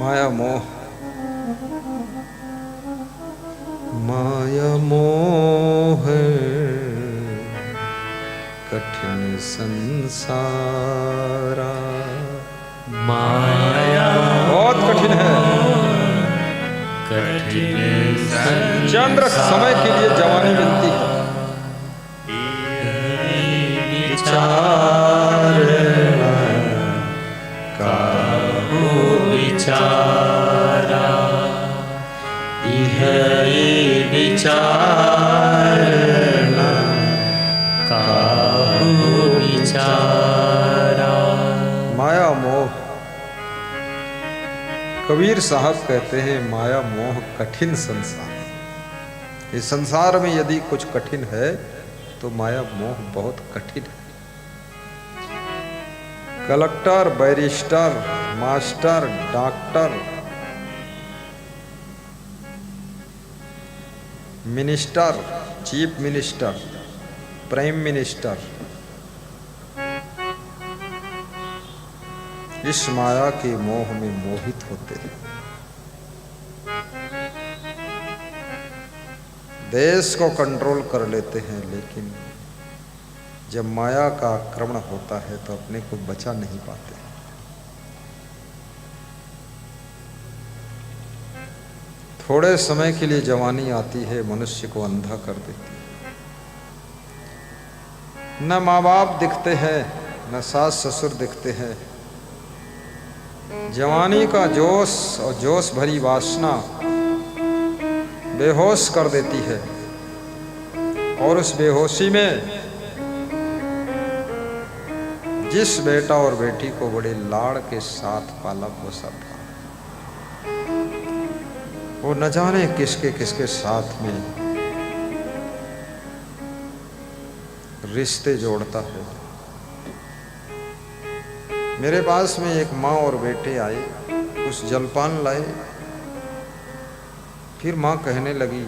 माया मोह, माया मोह कठिन संसारा। माया बहुत कठिन है, कठिन चंद्र समय के लिए जवानी मिलती है, विचारना काहू विचारा, यह विचारना काहू विचारा। माया मोह, कबीर साहब कहते हैं माया मोह कठिन संसार। इस संसार में यदि कुछ कठिन है तो माया मोह बहुत कठिन है। Collector, barrister, master, doctor, minister, chief minister, prime minister, इस माया के मोह में मोहित होते हैं। देश को कंट्रोल कर लेते हैं, लेकिन जब माया का आक्रमण होता है तो अपने को बचा नहीं पाते। थोड़े समय के लिए जवानी आती है, मनुष्य को अंधा कर देती है। न माँ बाप दिखते हैं, न सास ससुर दिखते हैं। जवानी का जोश और जोश भरी वासना बेहोश कर देती है, और उस बेहोशी में जिस बेटा और बेटी को बड़े लाड़ के साथ पाला पोसा था, वो न जाने किसके किसके साथ में रिश्ते जोड़ता है। मेरे पास में एक माँ और बेटे आए, कुछ जलपान लाए। फिर माँ कहने लगी,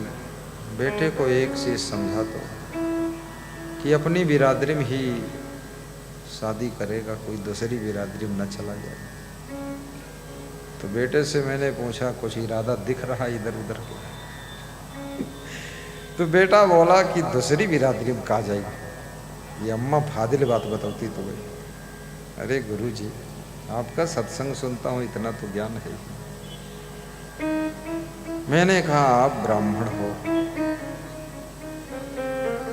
बेटे को एक चीज समझा दो कि अपनी बिरादरी में ही शादी करेगा, कोई दूसरी बिरादरी में न चला जाए। तो बेटे से मैंने पूछा, कुछ इरादा दिख रहा इधर उधर के? तो बेटा बोला कि दूसरी बिरादरी में कहा जाएगी, ये अम्मा फादिल बात बताती तो भाई। अरे गुरुजी, आपका सत्संग सुनता हूँ, इतना तो ज्ञान है। मैंने कहा, आप ब्राह्मण हो,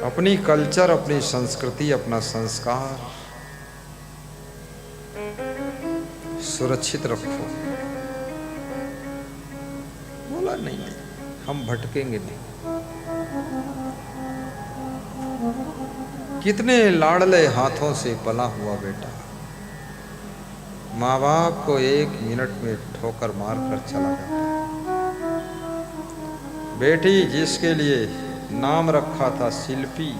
अपनी कल्चर, अपनी संस्कृति, अपना संस्कार सुरक्षित रखो। बोला नहीं, हम भटकेंगे नहीं। कितने लाडले हाथों से पला हुआ बेटा माँ बाप को 1 मिनट में ठोकर मार कर चला जाता। बेटी जिसके लिए नाम रखा था शिल्पी,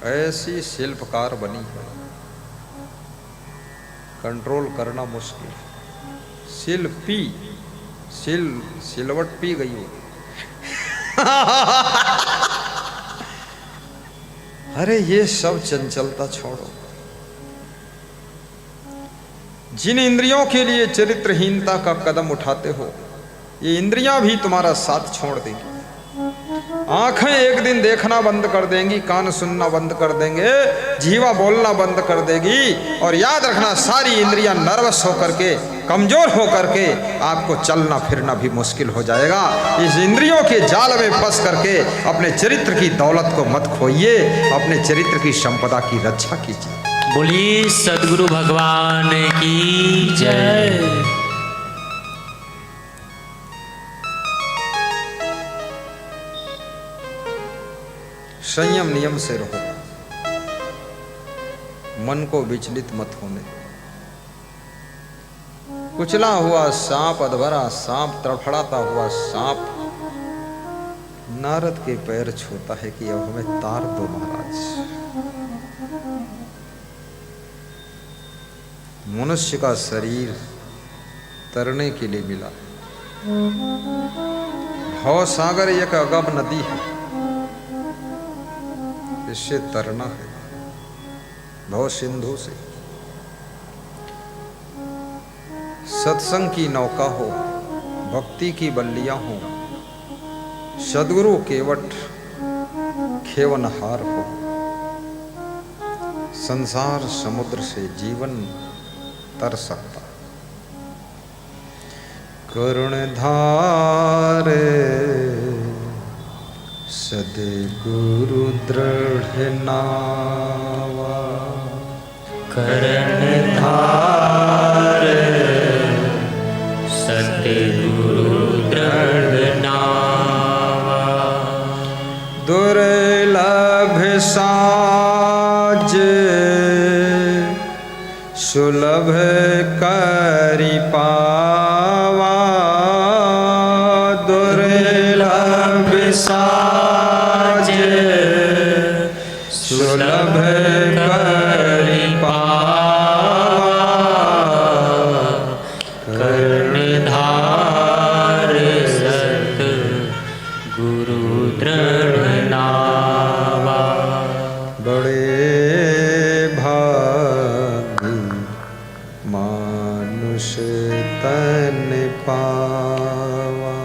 ऐसी शिल्पकार बनी है, कंट्रोल करना मुश्किल। शिल्पी, सिलवट पी गई हो। अरे ये सब चंचलता छोड़ो। जिन इंद्रियों के लिए चरित्रहीनता का कदम उठाते हो, ये इंद्रियां भी तुम्हारा साथ छोड़ देंगी। आंखें एक दिन देखना बंद कर देंगी, कान सुनना बंद कर देंगे, जीवा बोलना बंद कर देगी। और याद रखना, सारी इंद्रियां नर्वस होकर के, कमजोर होकर के आपको चलना फिरना भी मुश्किल हो जाएगा। इस इंद्रियों के जाल में फंस करके अपने चरित्र की दौलत को मत खोइए, अपने चरित्र की संपदा की रक्षा कीजिए। बोलिए सद्गुरु भगवान की जय। संयम नियम से रहो, मन को विचलित मत होने। कुचला हुआ सांप, अधभरा सांप, तड़फड़ाता हुआ सांप नारद के पैर छूता है कि अब हमें तार दो महाराज। मनुष्य का शरीर तरने के लिए मिला। भव सागर एक अगम नदी है, इससे तरना है, भव सिंधु से। सत्संग की नौका हो, भक्ति की बल्लियां हो, सद्गुरु केवट खेवनहार हो, संसार समुद्र से जीवन तर सकता। करुण धारे सद्गुरु दृढ़ नावा, करण धार सतगुरु दृढ़ नावा, दुर्लभ साज सुलभ करि पावा, दुर्लभ साज सुलभ करि पावा, कर्णधार सत गुरु दृढ़ नावा, बड़े भागी मानुष तन पावा,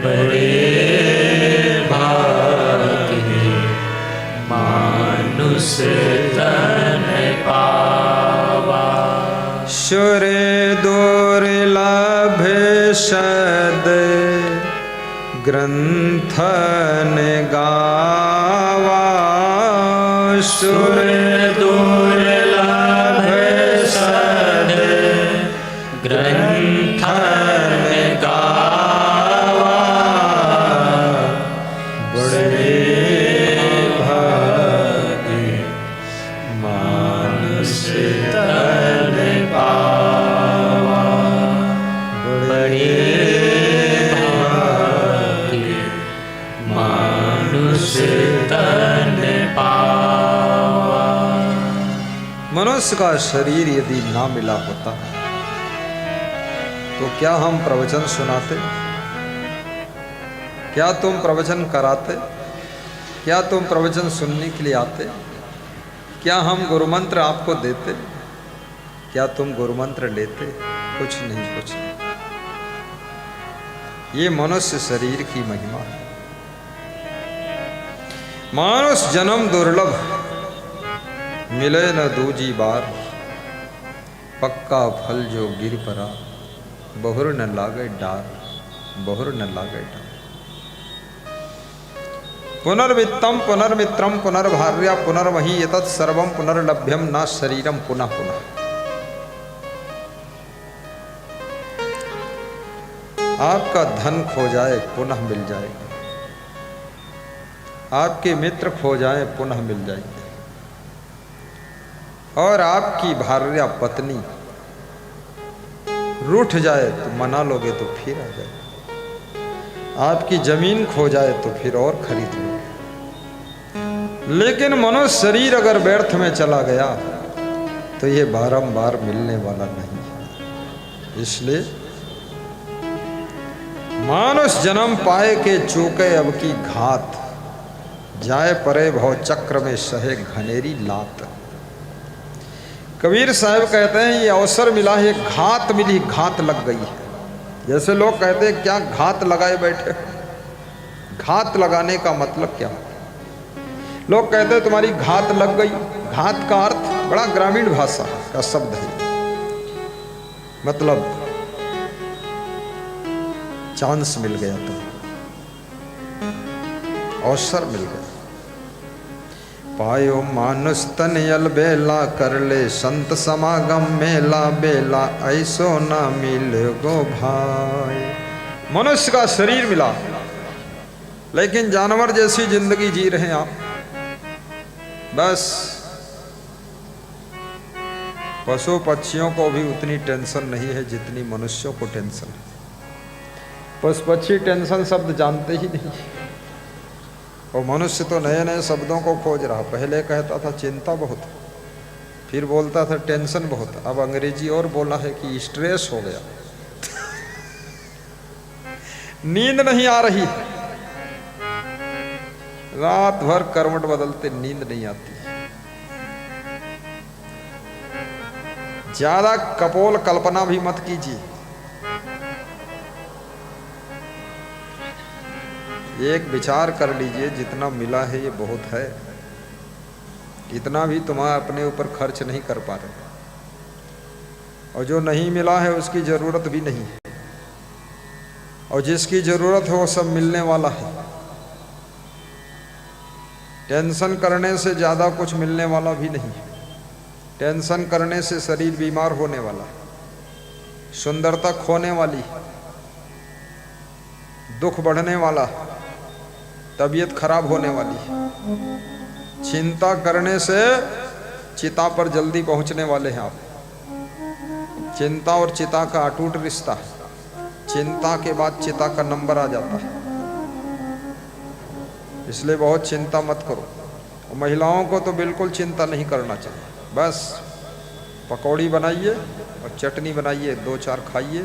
बड़े भाग्य मानुष तन पावा, सुर दुर्लभ सद ग्रंथन गावा, सुर दुर्लभ सद ग्रंथन गावा, बड़े भागी मानुष तन पावा, बड़े भाग्य मानुष तन पावा। मनुष्य का शरीर यदि ना मिला होता तो क्या हम प्रवचन सुनाते? क्या तुम प्रवचन कराते? क्या तुम प्रवचन सुनने के लिए आते? क्या हम गुरुमंत्र आपको देते? क्या तुम गुरुमंत्र लेते? कुछ नहीं, कुछ नहीं। ये मनुष्य शरीर की महिमा है। मानुष जन्म दुर्लभ, मिले न दूजी बार, पक्का फल जो गिर पड़ा, बहुर न लागे डार, बहुर न लागे डार। पुनर्वित्तम पुनर्मित्रम पुनर्भार्या पुनर्वही एतत् सर्वम पुनर्लभ्यम न शरीरम पुनः पुनः। आपका धन खो जाए पुनः मिल जाएगा, आपके मित्र खो जाए पुनः मिल जाएंगे, और आपकी भार्या पत्नी रूठ जाए तो मना लोगे तो फिर आ जाए, आपकी जमीन खो जाए तो फिर और खरीद लोगे। लेकिन मनुष्य शरीर अगर व्यर्थ में चला गया तो ये बारंबार मिलने वाला नहीं है। इसलिए मानुष जन्म पाए के चूके अब की घात, जाए परे भव चक्र में सहे घनेरी लात। कबीर साहब कहते हैं ये अवसर मिला है, घात मिली, घात लग गई है। जैसे लोग कहते हैं क्या घात लगाए बैठे, घात लगाने का मतलब क्या? लोग कहते हैं तुम्हारी घात लग गई। घात का अर्थ बड़ा ग्रामीण भाषा का शब्द है, मतलब चांस मिल गया, तो अवसर मिल गया। पायो मानुष तन यल बेला, कर ले संत समागम मेला बेला, ऐसो ना मिल गो भाई। मनुष्य का शरीर मिला, लेकिन जानवर जैसी जिंदगी जी रहे हैं आप। बस पशु पक्षियों को भी उतनी टेंशन नहीं है जितनी मनुष्यों को टेंशन है। पशु पक्षी टेंशन शब्द जानते ही नहीं, और मनुष्य तो नए नए शब्दों को खोज रहा। पहले कहता था चिंता बहुत, फिर बोलता था टेंशन बहुत, अब अंग्रेजी और बोला है कि स्ट्रेस हो गया। नींद नहीं आ रही, रात भर करवट बदलते नींद नहीं आती। ज्यादा कपोल कल्पना भी मत कीजिए। एक विचार कर लीजिए, जितना मिला है ये बहुत है, इतना भी तुम अपने ऊपर खर्च नहीं कर पा रहे, और जो नहीं मिला है उसकी जरूरत भी नहीं है, और जिसकी जरूरत है वो सब मिलने वाला है। टेंशन करने से ज्यादा कुछ मिलने वाला भी नहीं है। टेंशन करने से शरीर बीमार होने वाला है, सुंदरता खोने वाली, दुख बढ़ने वाला, तबीयत खराब होने वाली। चिंता करने से चिता पर जल्दी पहुंचने वाले हैं आप। चिंता और चिता का अटूट रिश्ता है। चिंता के बाद चिता का नंबर आ जाता है, इसलिए बहुत चिंता मत करो। और महिलाओं को तो बिल्कुल चिंता नहीं करना चाहिए। बस पकौड़ी बनाइए और चटनी बनाइए, 2-4 खाइए,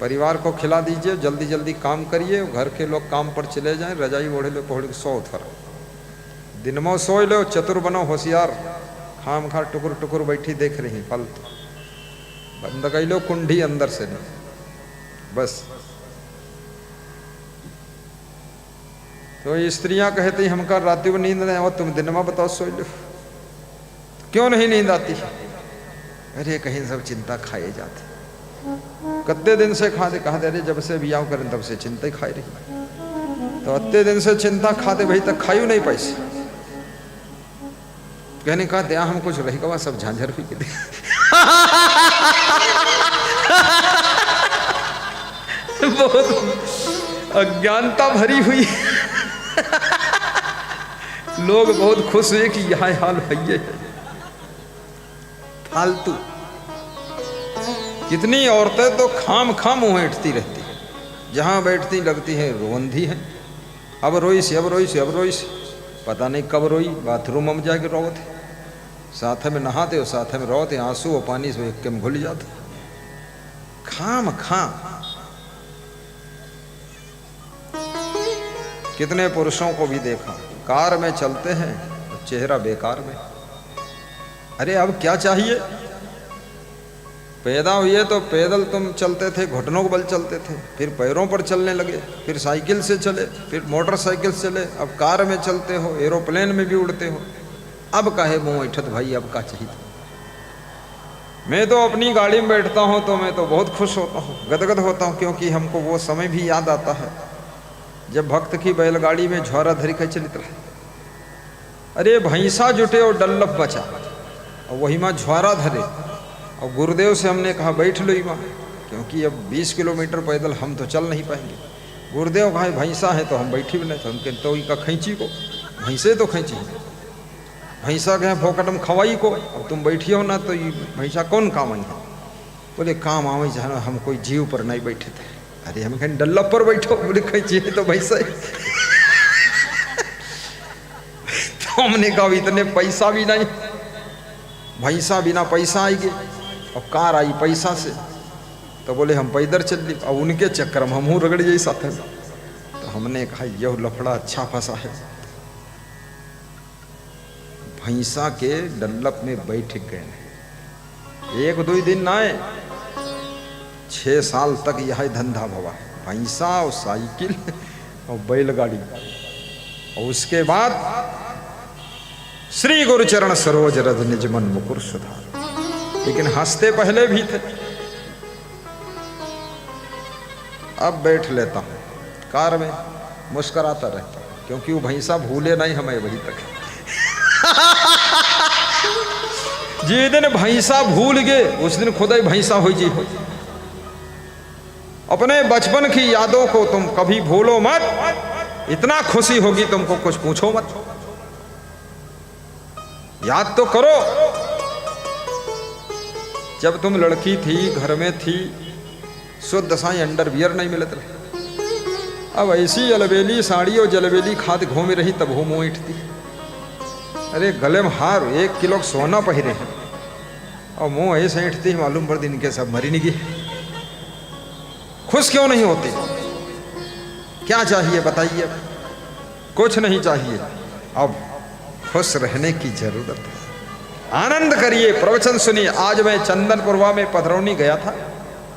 परिवार को खिला दीजिए, जल्दी जल्दी काम करिए, घर के लोग काम पर चले जाएं, रजाई ओढ़े लो पौड़ के सो थर दिन में सोए लो, चतुर बनो, होशियार, खाम खा टुकुर टुकुर बैठी देख रही फालतू, बंद कर लो कुंडी अंदर से नहीं। बस तो स्त्रियां कहती हमका रात में नींद नहीं, और तुम दिन में बताओ सोए लो, क्यों नहीं नींद आती? अरे कहीं सब चिंता खाए जाते, कत्ते दिन से खाते, कहा दे, अरे जब से बियाह करें तब से चिंता ही खाई रही। तो अत्ते दिन से चिंता खाते भाई तक खायू नहीं पैसे। कहने कहा दया हम कुछ रही कवा, सब झांझर पी के दे। बहुत अज्ञानता भरी हुई। लोग बहुत खुश हुए कि यह हाल है फालतू। कितनी औरतें तो खाम खाम मुंह ऐंठती रहती है, जहां बैठती लगती है रोंधी है। अब रोई से, अब रोई से, अब रोई से, पता नहीं कब रोई। बाथरूम में जाके रो थे, साथ में नहाते हो, साथ में रो थे, आंसू और पानी से एक में घुल जाते। खाम खाम। कितने पुरुषों को भी देखा, कार में चलते हैं तो चेहरा बेकार में। अरे अब क्या चाहिए? पैदा हुए तो पैदल तुम चलते थे, घुटनों को बल चलते थे, फिर पैरों पर चलने लगे, फिर साइकिल से चले, फिर मोटरसाइकिल से चले, अब कार में चलते हो, एरोप्लेन में भी उड़ते हो। अब काहे मुँह ऐठत भाई, अब क्या चाहिए? मैं तो अपनी गाड़ी में बैठता हूँ तो मैं तो बहुत खुश होता हूँ, गदगद होता हूँ, क्योंकि हमको वो समय भी याद आता है जब भक्त की बैलगाड़ी में झोरा धरी कर चलित रहे। अरे भैंसा जुटे और डल्लफ बचा, और वही माँ झोरा धरे, और गुरुदेव से हमने कहा बैठ लो माँ, क्योंकि अब 20 किलोमीटर पैदल हम तो चल नहीं पाएंगे। गुरुदेव कहा भैंसा है तो हम बैठी भी नहीं थे। हम कहते तो का खींची को, भैंसे तो खींची, भैंसा कहें फोकट में खवाई को, अब तुम बैठी हो ना तो ये भैंसा कौन काम आई है? बोले काम आवे जाना, हम कोई जीव पर नहीं बैठे थे। अरे हम कहें डल्ला पर बैठो, बोले खींची है तो भैंसा तो हमने कहा इतने पैसा भी नहीं, भैंसा बिना पैसा आएगी और कार आई पैसा से, तो बोले हम पैदल चल ली। अब उनके चक्कर में हम रगड़ जाए साथ में। तो हमने कहा यह लफड़ा अच्छा फंसा है। भैंसा के डल्लप में बैठ गए, 1-2 दिन ना आए, 6 साल तक यह धंधा भवा, भैंसा और साइकिल और बैलगाड़ी। और उसके बाद श्री गुरुचरण सरोज रज निज मन मुकुर सुधार। लेकिन हंसते पहले भी थे। अब बैठ लेता हूं कार में, मुस्कुराता रहता हूं, क्योंकि वो भैंसा भूले नहीं हमें वही तक। जिस दिन भैंसा भूल गए उस दिन खुद ही भैंसा हो जी हो। अपने बचपन की यादों को तुम कभी भूलो मत, इतना खुशी होगी तुमको कुछ पूछो मत। याद तो करो, जब तुम लड़की थी, घर में थी, शुद्ध साई अंडरवियर नहीं मिलत रहे। अब ऐसी अलबेली साड़ी और जलबेली खाद घूम रही तब हो मुँह ऐठती। अरे गले में हार 1 किलो सोना पहिरे हैं और मुँह ऐसे ऐठती, मालूम पड़ दिन के सब मरी नहीं गई। खुश क्यों नहीं होते? क्या चाहिए बताइए? कुछ नहीं चाहिए। अब खुश रहने की जरूरत है। आनंद करिए, प्रवचन सुनिए। आज मैं चंदनपुरवा में पधरौनी गया था,